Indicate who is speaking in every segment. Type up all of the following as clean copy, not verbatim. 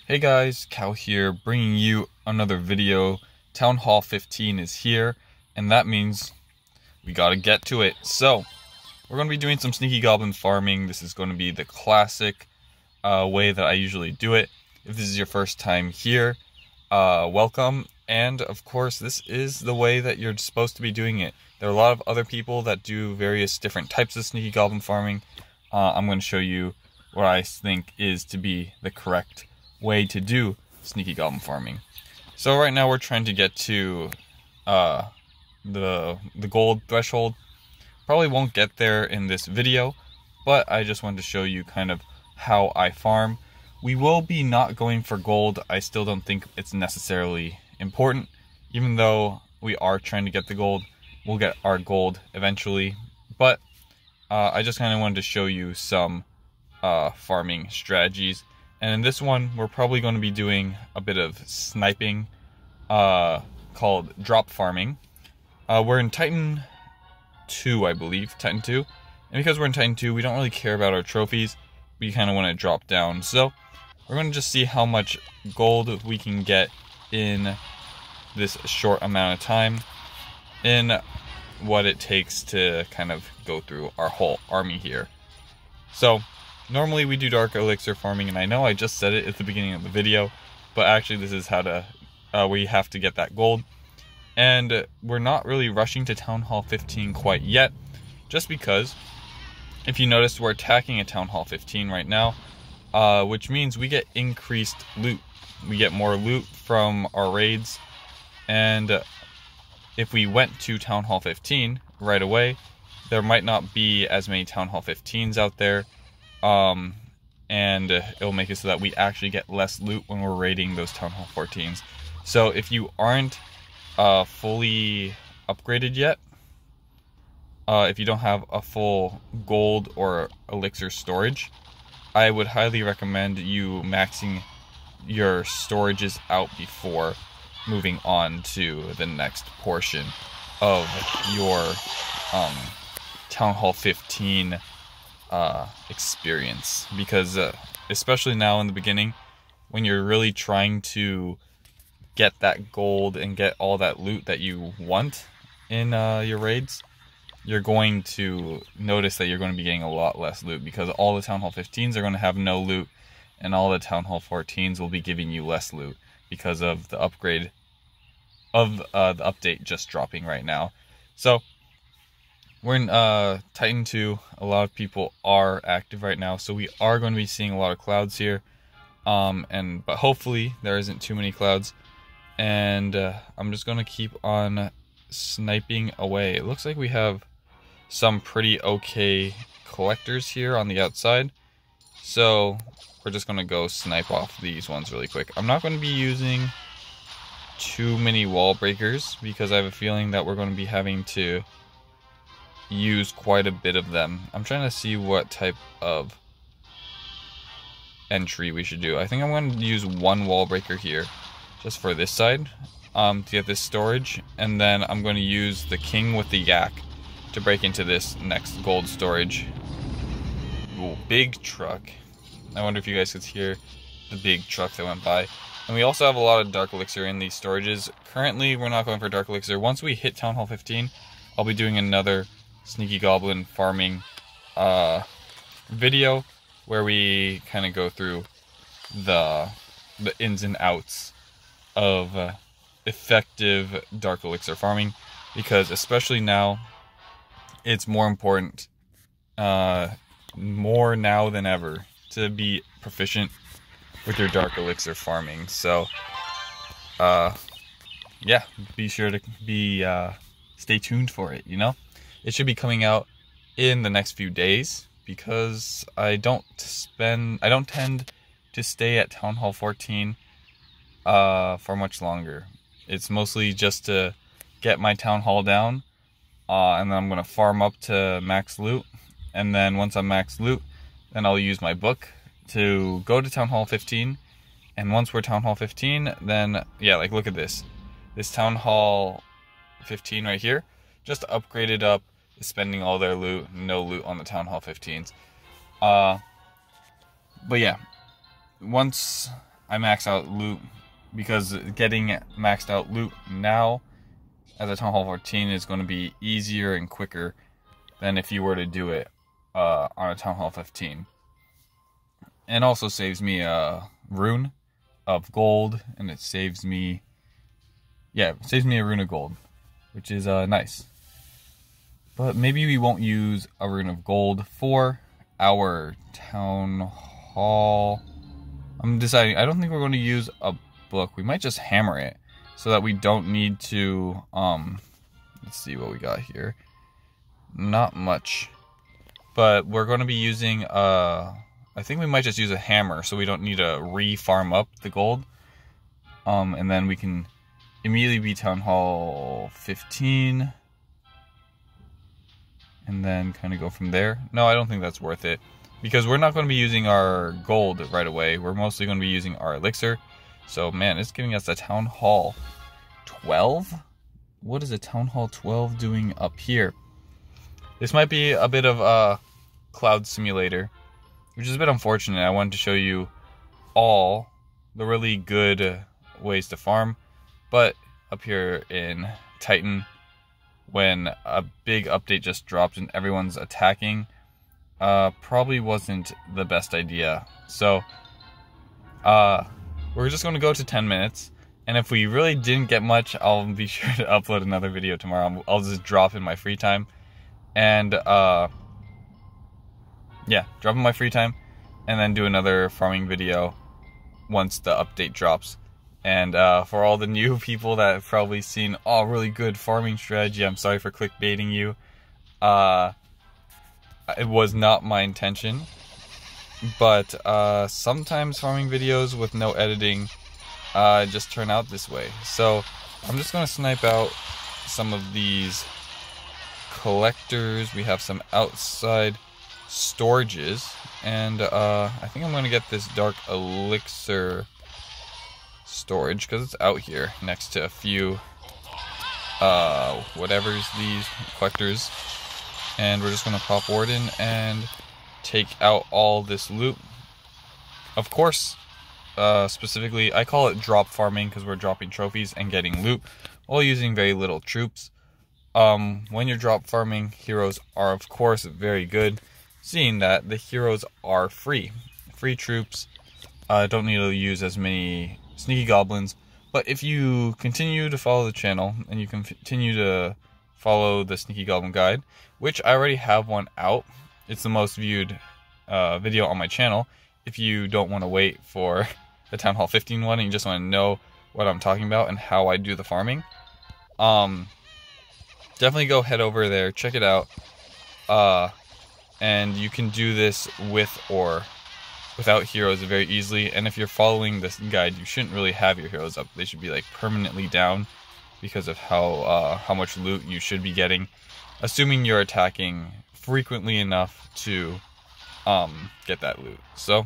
Speaker 1: Hey guys, Cal here, bringing you another video. Town Hall 15 is here, and that means we gotta get to it. So, we're gonna be doing some sneaky goblin farming. This is gonna be the classic way that I usually do it. If this is your first time here, welcome. And of course, this is the way that you're supposed to be doing it. There are a lot of other people that do various different types of sneaky goblin farming. I'm gonna show you what I think is to be the correct way to do sneaky goblin farming. So right now we're trying to get to the gold threshold. Probably won't get there in this video, but I just wanted to show you kind of how I farm. We will be not going for gold. I still don't think it's necessarily important, even though we are trying to get the gold. We'll get our gold eventually, but I just kind of wanted to show you some farming strategies. And in this one, we're probably going to be doing a bit of sniping, called drop farming. We're in Titan 2, I believe, Titan 2. And because we're in Titan 2, we don't really care about our trophies. We kind of want to drop down. So we're going to just see how much gold we can get in this short amount of time, in what it takes to kind of go through our whole army here. So normally we do dark elixir farming, and I know I just said it at the beginning of the video, but actually this is how to, we have to get that gold. And we're not really rushing to Town Hall 15 quite yet, just because, if you notice, we're attacking a Town Hall 15 right now, which means we get increased loot. We get more loot from our raids, and if we went to Town Hall 15 right away, there might not be as many Town Hall 15s out there. And it'll make it so that we actually get less loot when we're raiding those Town Hall 14s. So if you aren't fully upgraded yet, if you don't have a full gold or elixir storage, I would highly recommend you maxing your storages out before moving on to the next portion of your Town Hall 15 experience, because especially now in the beginning, when you're really trying to get that gold and get all that loot that you want in your raids, you're going to notice that you're going to be getting a lot less loot, because all the Town Hall 15s are going to have no loot, and all the Town Hall 14s will be giving you less loot because of the upgrade of the update just dropping right now. So we're in Titan 2. A lot of people are active right now, so we are going to be seeing a lot of clouds here. But hopefully there isn't too many clouds. And I'm just going to keep on sniping away. It looks like we have some pretty okay collectors here on the outside. So we're just going to go snipe off these ones really quick. I'm not going to be using too many wall breakers, because I have a feeling that we're going to be having to use quite a bit of them. I'm trying to see what type of entry we should do. I think I'm going to use one wall breaker here, just for this side, to get this storage, and then I'm going to use the king with the yak to break into this next gold storage. Ooh, big truck. I wonder if you guys could hear the big truck that went by. And we also have a lot of dark elixir in these storages. Currently, we're not going for dark elixir. Once we hit Town Hall 15, I'll be doing another sneaky goblin farming video where we kind of go through the ins and outs of effective dark elixir farming, because especially now, it's more important, more now than ever, to be proficient with your dark elixir farming. So yeah, be sure to be stay tuned for it. It should be coming out in the next few days, because I don't tend to stay at Town Hall 14 for much longer. It's mostly just to get my Town Hall down, and then I'm going to farm up to max loot, and then once I'm max loot, then I'll use my book to go to Town Hall 15, and once we're Town Hall 15, then, yeah, like, look at this Town Hall 15 right here, just upgraded up, is spending all their loot, no loot on the Town Hall 15s. But yeah, once I max out loot, because getting maxed out loot now as a Town Hall 14 is going to be easier and quicker than if you were to do it on a Town Hall 15. And also saves me a rune of gold, and it saves me, it saves me a rune of gold, which is nice. But maybe we won't use a rune of gold for our Town Hall. I'm deciding, I don't think we're going to use a book. We might just hammer it so that we don't need to, let's see what we got here. Not much. But we're going to be using, I think we might just use a hammer so we don't need to re-farm up the gold. And then we can immediately be Town Hall 15. And then kind of go from there. No, I don't think that's worth it, because we're not going to be using our gold right away. We're mostly going to be using our elixir. So, man, it's giving us a Town Hall 12? What is a Town Hall 12 doing up here? This might be a bit of a cloud simulator, which is a bit unfortunate. I wanted to show you all the really good ways to farm. But up here in Titan, when a big update just dropped and everyone's attacking, probably wasn't the best idea. So, we're just going to go to 10 minutes, and if we really didn't get much, I'll be sure to upload another video tomorrow. I'll just drop in my free time, and, drop in my free time, and then do another farming video once the update drops. And for all the new people that have probably seen, oh, really good farming strategy, I'm sorry for clickbaiting you. It was not my intention. But sometimes farming videos with no editing just turn out this way. So I'm just going to snipe out some of these collectors. We have some outside storages. And I think I'm going to get this dark elixir storage, because it's out here next to a few whatever's these collectors, and we're just gonna pop warden and take out all this loot. Of course, specifically I call it drop farming, because we're dropping trophies and getting loot while using very little troops. When you're drop farming, heroes are of course very good, seeing that the heroes are free troops. Don't need to use as many sneaky goblins. But if you continue to follow the channel and you continue to follow the sneaky goblin guide, which I already have one out, it's the most viewed video on my channel. If you don't want to wait for the Town Hall 15 one and you just want to know what I'm talking about and how I do the farming, definitely go head over there, check it out, and you can do this with or without heroes very easily. And if you're following this guide, you shouldn't really have your heroes up. They should be like permanently down, because of how much loot you should be getting, assuming you're attacking frequently enough to get that loot. So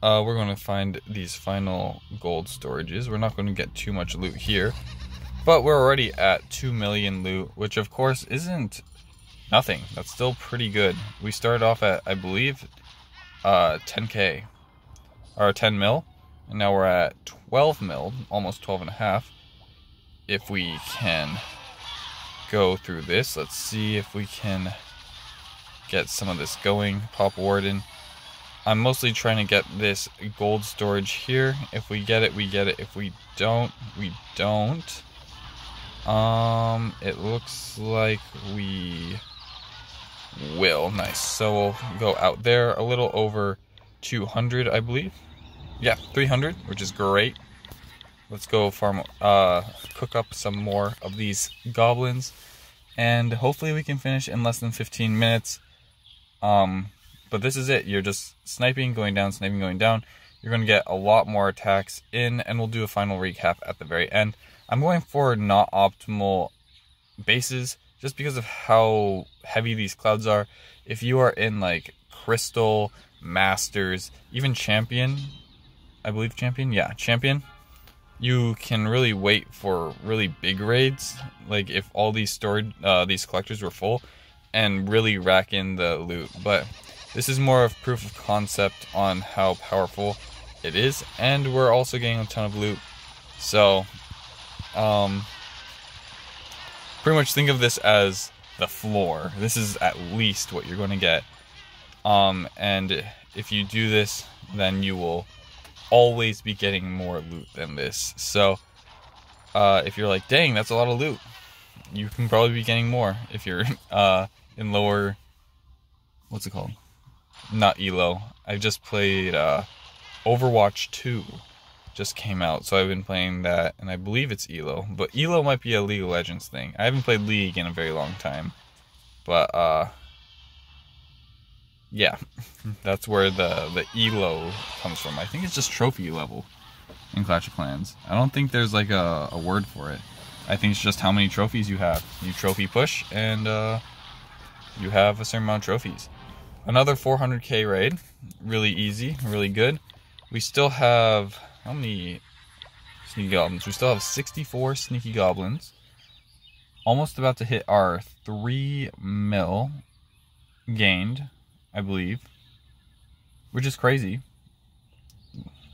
Speaker 1: we're going to find these final gold storages. We're not going to get too much loot here, but we're already at 2 million loot, which of course isn't nothing. That's still pretty good. We started off at, I believe, 10k or 10 mil, and now we're at 12 mil, almost 12 and a half. If we can go through this, let's see if we can get some of this going. Pop warden. I'm mostly trying to get this gold storage here. If we get it, we get it. If we don't, we don't. It looks like we will. Nice. So we'll go out there, a little over 200, I believe. Yeah, 300, which is great. Let's go farm, cook up some more of these goblins, and hopefully we can finish in less than 15 minutes. But this is it. You're just sniping, going down, sniping, going down. You're going to get a lot more attacks in, and we'll do a final recap at the very end. I'm going for not optimal bases, just because of how heavy these clouds are. If you are in like Crystal, Masters, even Champion, I believe Champion, yeah, Champion, you can really wait for really big raids, like if all these these collectors were full, and really rack in the loot. But this is more of proof of concept on how powerful it is, and we're also getting a ton of loot. So, pretty much think of this as the floor. This is at least what you're going to get. And if you do this, then you will always be getting more loot than this. So, if you're like, dang, that's a lot of loot, you can probably be getting more if you're in lower, what's it called? Not ELO. I just played Overwatch 2 just came out, so I've been playing that, and I believe it's ELO, but ELO might be a League of Legends thing. I haven't played League in a very long time, but yeah, that's where the ELO comes from. I think it's just trophy level in Clash of Clans. I don't think there's like a word for it. I think it's just how many trophies you have. You trophy push, and you have a certain amount of trophies. Another 400k raid, really easy, really good. We still have, how many sneaky goblins? We still have 64 sneaky goblins. Almost about to hit our 3 mil gained, I believe, which is crazy.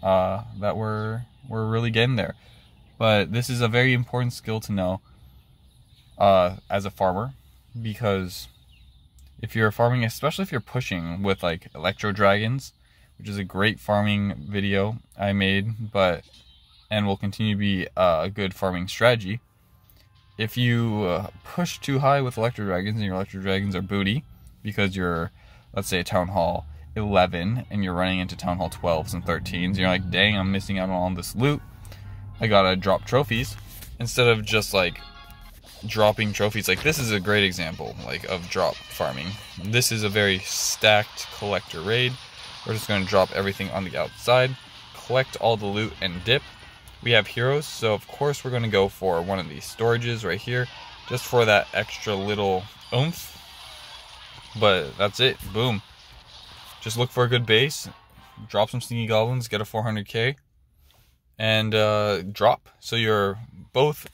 Speaker 1: That we're really getting there. But this is a very important skill to know as a farmer, because if you're farming, especially if you're pushing with like electro dragons, which is a great farming video I made, and will continue to be a good farming strategy. If you push too high with electro dragons, and your electro dragons are booty because you're, let's say, a town hall 11 and you're running into town hall 12s and 13s, you're like, dang, I'm missing out on all this loot, I gotta drop trophies. Instead of just like dropping trophies, like this is a great example like of drop farming. This is a very stacked collector raid. We're just going to drop everything on the outside, collect all the loot, and dip. We have heroes, so of course we're going to go for one of these storages right here, just for that extra little oomph. But that's it, boom. Just look for a good base, drop some sneaky goblins, get a 400k, and drop. So you're both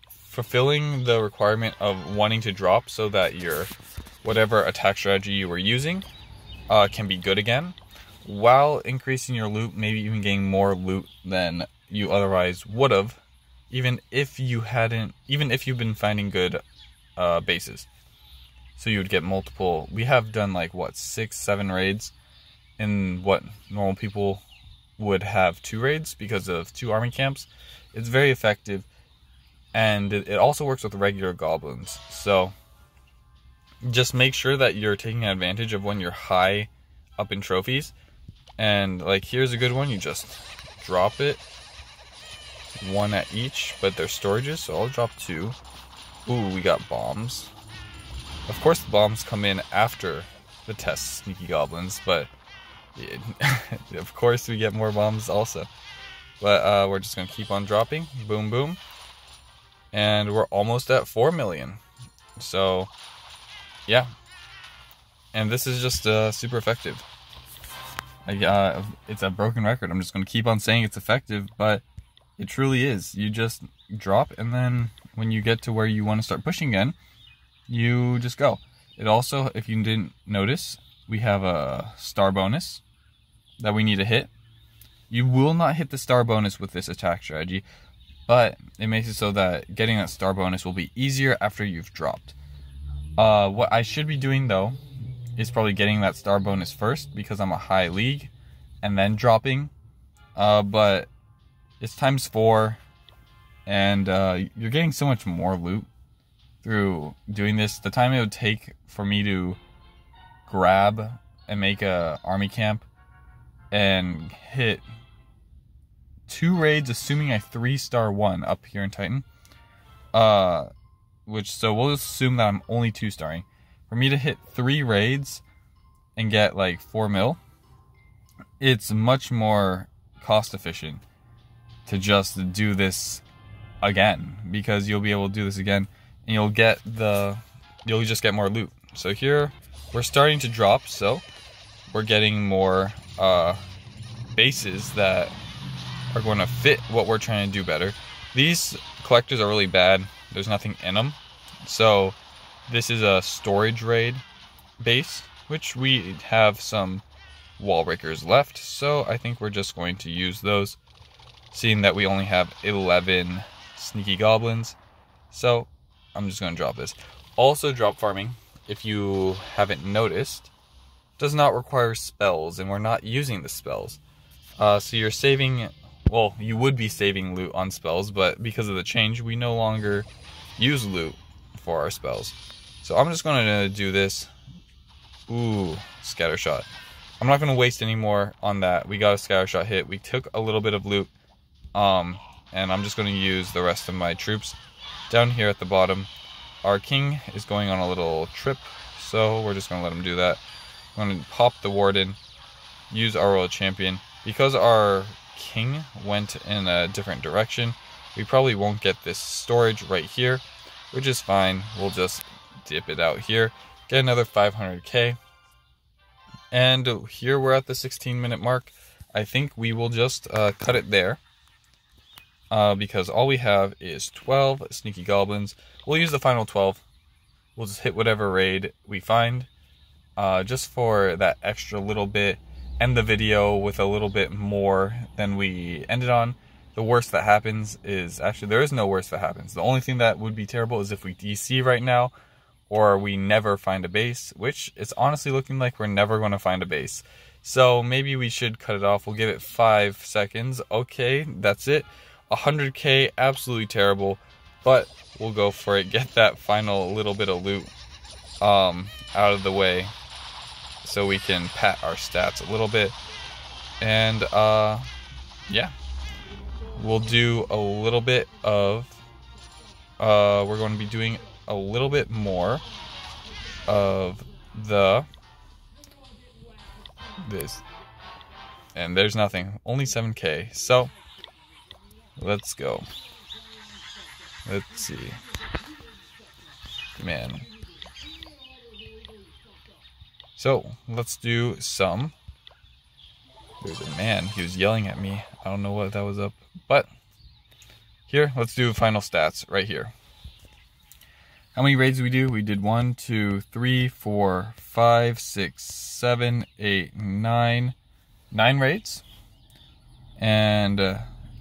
Speaker 1: fulfilling the requirement of wanting to drop so that your whatever attack strategy you were using can be good again, while increasing your loot, maybe even getting more loot than you otherwise would have, even if you've been finding good bases. So you would get multiple. We have done like what, 6-7 raids in what normal people would have 2 raids because of 2 army camps. It's very effective, and it also works with regular goblins. So just make sure that you're taking advantage of when you're high up in trophies. And like, here's a good one. You just drop it, 1 at each, but they're storages, so I'll drop 2. Ooh, we got bombs. Of course the bombs come in after the test sneaky goblins, but of course we get more bombs also. But we're just gonna keep on dropping, boom boom, and we're almost at 4 million. So yeah, and this is just super effective. It's a broken record. I'm just going to keep on saying it's effective, but it truly is. You just drop, and then when you get to where you want to start pushing again, you just go. It also, if you didn't notice, we have a star bonus that we need to hit. You will not hit the star bonus with this attack strategy, but it makes it so that getting that star bonus will be easier after you've dropped. What I should be doing though is probably getting that star bonus first, because I'm a high league, and then dropping. But it's ×4, and you're getting so much more loot through doing this. The time it would take for me to grab and make a army camp and hit 2 raids, assuming I 3-star 1 up here in Titan, so we'll assume that I'm only 2-starring. For me to hit 3 raids and get like 4 mil, it's much more cost efficient to just do this again, because you'll be able to do this again, and you'll just get more loot. So here we're starting to drop, so we're getting more bases that are going to fit what we're trying to do better. These collectors are really bad. There's nothing in them. So this is a storage raid base, which we have some wall breakers left, so I think we're just going to use those, seeing that we only have 11 sneaky goblins. So I'm just going to drop this. Also, drop farming, if you haven't noticed, does not require spells, and we're not using the spells. So you're saving, well, you would be saving loot on spells, but because of the change, we no longer use loot for our spells. So I'm just going to do this. Ooh, scatter shot. I'm not going to waste any more on that. We got a scatter shot hit. We took a little bit of loot, and I'm just going to use the rest of my troops. Down here at the bottom, our king is going on a little trip, so we're just going to let him do that. I'm going to pop the warden, use our royal champion. Because our king went in a different direction, we probably won't get this storage right here, which is fine. We'll just dip it out here, get another 500k. And here we're at the 16-minute mark. I think we will just cut it there. Because all we have is 12 sneaky goblins. We'll use the final 12. We'll just hit whatever raid we find. Just for that extra little bit. End the video with a little bit more than we ended on. The worst that happens is... Actually, there is no worst that happens. The only thing that would be terrible is if we DC right now. Or we never find a base. Which it's honestly looking like we're never going to find a base. So maybe we should cut it off. We'll give it 5 seconds. Okay, that's it. 100k, absolutely terrible, but we'll go for it. Get that final little bit of loot out of the way so we can pat our stats a little bit. And yeah, we'll do a little bit of we're going to be doing a little bit more of this, and there's nothing, only 7k, so let's go. Let's see. Man. So, let's do some. There's a man. He was yelling at me. I don't know what that was up. But, here, let's do final stats right here. How many raids did we do? We did 1, 2, 3, 4, 5, 6, 7, 8, 9. 9 raids. And,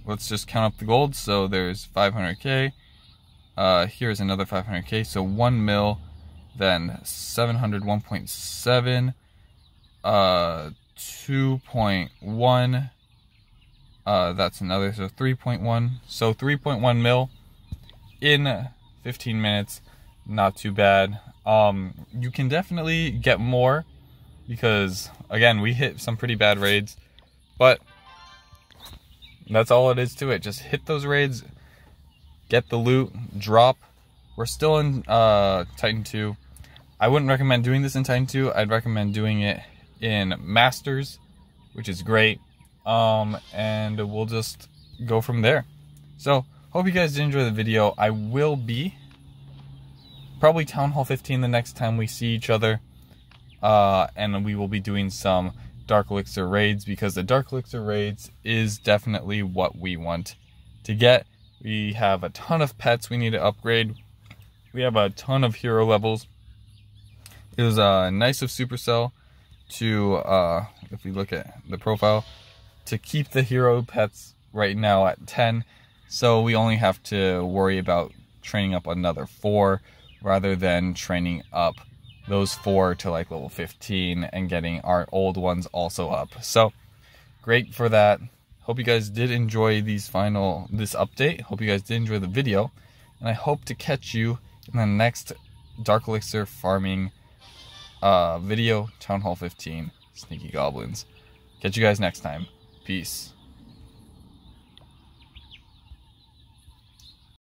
Speaker 1: let's just count up the gold. So there's 500k. Here's another 500k. So 1 mil. Then 700, 1.7. 2.1. That's another. So 3.1. So 3.1 mil in 15 minutes. Not too bad. You can definitely get more because again we hit some pretty bad raids, but that's all it is to it. Just hit those raids, get the loot, drop. We're still in Titan 2. I wouldn't recommend doing this in Titan 2. I'd recommend doing it in Masters, which is great. And we'll just go from there. So, hope you guys did enjoy the video. I will be probably Town Hall 15 the next time we see each other. And we will be doing some Dark Elixir raids, because the Dark Elixir raids is definitely what we want to get. We have a ton of pets we need to upgrade. We have a ton of hero levels. It was nice of Supercell to, if we look at the profile, to keep the hero pets right now at 10. So we only have to worry about training up another 4 rather than training up those 4 to like level 15 and getting our old ones also up. So great for that. Hope you guys did enjoy this update. Hope you guys did enjoy the video, and I hope to catch you in the next Dark Elixir farming video, Town Hall 15, Sneaky Goblins. Catch you guys next time. Peace.